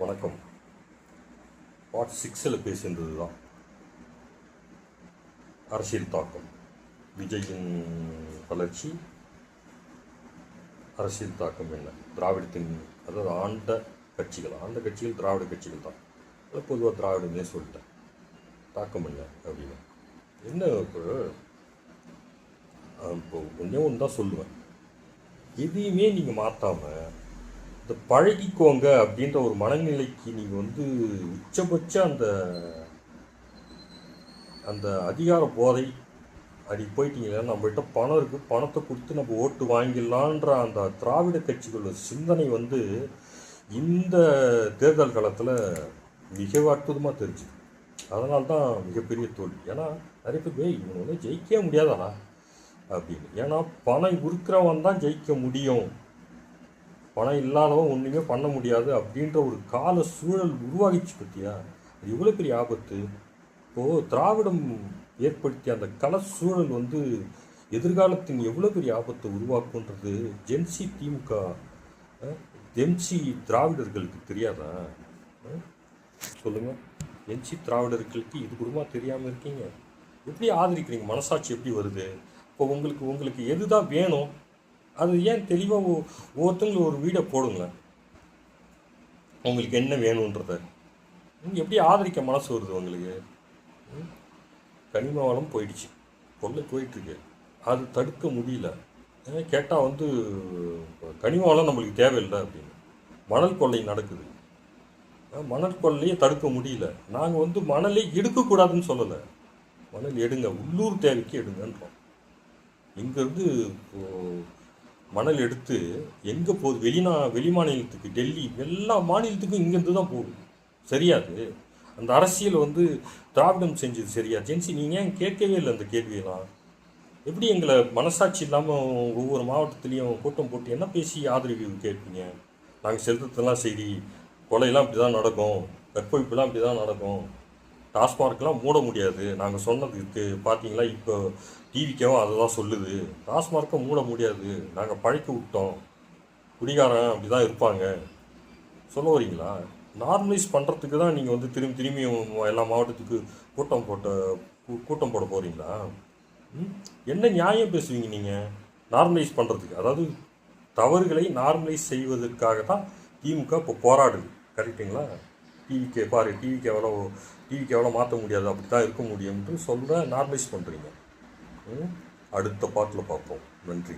வணக்கம். பார்ட் 6ல் பேசுகின்றது தான் அரசியல் தாக்கம், விஜயின் வளர்ச்சி, அரசியல் தாக்கம் என்ன, திராவிடத்தின் அதாவது ஆண்ட கட்சிகள் திராவிட கட்சிகள் தான். அதை பொதுவாக திராவிடமே சொல்லிட்டேன். தாக்கம் என்ன அப்படின்னு என்ன இப்போ ஒன்றே ஒன்று தான் சொல்லுவேன். எதையுமே நீங்கள் மாற்றாமல் இந்த பழகிக்கோங்க அப்படின்ற ஒரு மனநிலைக்கு நீங்கள் உச்சபட்ச அந்த அதிகார போதை அப்படி போயிட்டீங்களா, நம்மகிட்ட பணம் இருக்குது, பணத்தை கொடுத்து நம்ம ஓட்டு வாங்கிடலான்ற அந்த திராவிட கட்சிகளோட சிந்தனை இந்த தேர்தல் காலத்தில் மிக அற்புதமாக தெரிஞ்சுது. அதனால தான் மிகப்பெரிய தோல்வி. ஏன்னா நிறைய பேர் இவங்க ஜெயிக்கவே முடியாதானா அப்படின்னு. ஏன்னா பணம் இருக்கிறவன் தான் ஜெயிக்க முடியும், பணம் இல்லாதவன் ஒன்றுமே பண்ண முடியாது அப்படின்ற ஒரு கால சூழல் உருவாகிச்சு பற்றியா. அது எவ்வளோ பெரிய ஆபத்து. இப்போது திராவிடம் ஏற்படுத்திய அந்த கள சூழல் எதிர்காலத்தின் எவ்வளோ பெரிய ஆபத்தை உருவாக்குன்றது ஜென்சி திமுக ஜென்சி திராவிடர்களுக்கு தெரியாதா? சொல்லுங்கள். ஜென்சி திராவிடர்களுக்கு இது குடும்பமாக தெரியாமல் இருக்கீங்க. எப்படி ஆதரிக்கிறீங்க? மனசாட்சி எப்படி வருது? இப்போ உங்களுக்கு எது தான் வேணும் அது ஏன் தெளிவாக ஒவ்வொருத்தங்களும் ஒரு வீடியோ போடுங்களேன். உங்களுக்கு என்ன வேணுன்றத நீங்கள் எப்படி ஆதரிக்க மனசு வருது உங்களுக்கு? கனிம வளம் போயிடுச்சு, கொள்ளை போயிட்டுருக்கு, அது தடுக்க முடியல. ஏன்னா கேட்டால் கனிம வளம் நம்மளுக்கு தேவையில்லை அப்படின்னு. மணல் கொள்ளை நடக்குது, மணல் கொள்ளையே தடுக்க முடியல. நாங்கள் மணலை எடுக்கக்கூடாதுன்னு சொல்லலை, மணல் எடுங்க, உள்ளூர் தேவைக்கு எடுங்கன்றோம். இங்கேருந்து மணல் எடுத்து எங்கே போகுது? வெளி மாநிலத்துக்கு, டெல்லி, எல்லா மாநிலத்துக்கும் இங்கேருந்து தான் போகுது. சரியாது? அந்த அரசியல் திராவிடம் செஞ்சது சரியா? ஜென்சி நீங்கள் ஏன் கேட்கவே இல்லை அந்த கேள்வியெல்லாம்? எப்படி எங்களை மனசாட்சி இல்லாமல் ஒவ்வொரு மாவட்டத்துலேயும் கூட்டம் போட்டு என்ன பேசி ஆதரவு கேட்பீங்க? நாங்கள் செலுத்ததெல்லாம் சரி, கொலையெல்லாம் இப்படி தான் நடக்கும், கற்பழிப்புலாம் இப்படி தான் நடக்கும், டாஸ்மார்க்கெலாம் மூட முடியாது, நாங்கள் சொன்னதுக்கு பார்த்தீங்களா இப்போ டிவிக்கேவும் அதை தான் சொல்லுது, டாஸ்மார்க்கை மூட முடியாது, நாங்கள் பழக்கி விட்டோம், குடிகாரன் அப்படி தான் இருப்பாங்க சொல்ல வரீங்களா? நார்மலைஸ் பண்ணுறதுக்கு தான் நீங்கள் திரும்பியும் எல்லா மாவட்டத்துக்கு கூட்டம் போட போகிறீங்களா? என்ன நியாயம் பேசுவீங்க நீங்கள் நார்மலைஸ் பண்ணுறதுக்கு? அதாவது தவறுகளை நார்மலைஸ் செய்வதற்காக தான் திமுக இப்போ போராடுது. கரெக்டுங்களா? டிவிக்கு எவ்வளோ மாற்ற முடியாது, அப்படி தான் இருக்க முடியும்னு சொல்ல நார்மலைஸ் பண்ணுறீங்க. அடுத்த பாட்டில் பார்ப்போம். நன்றி.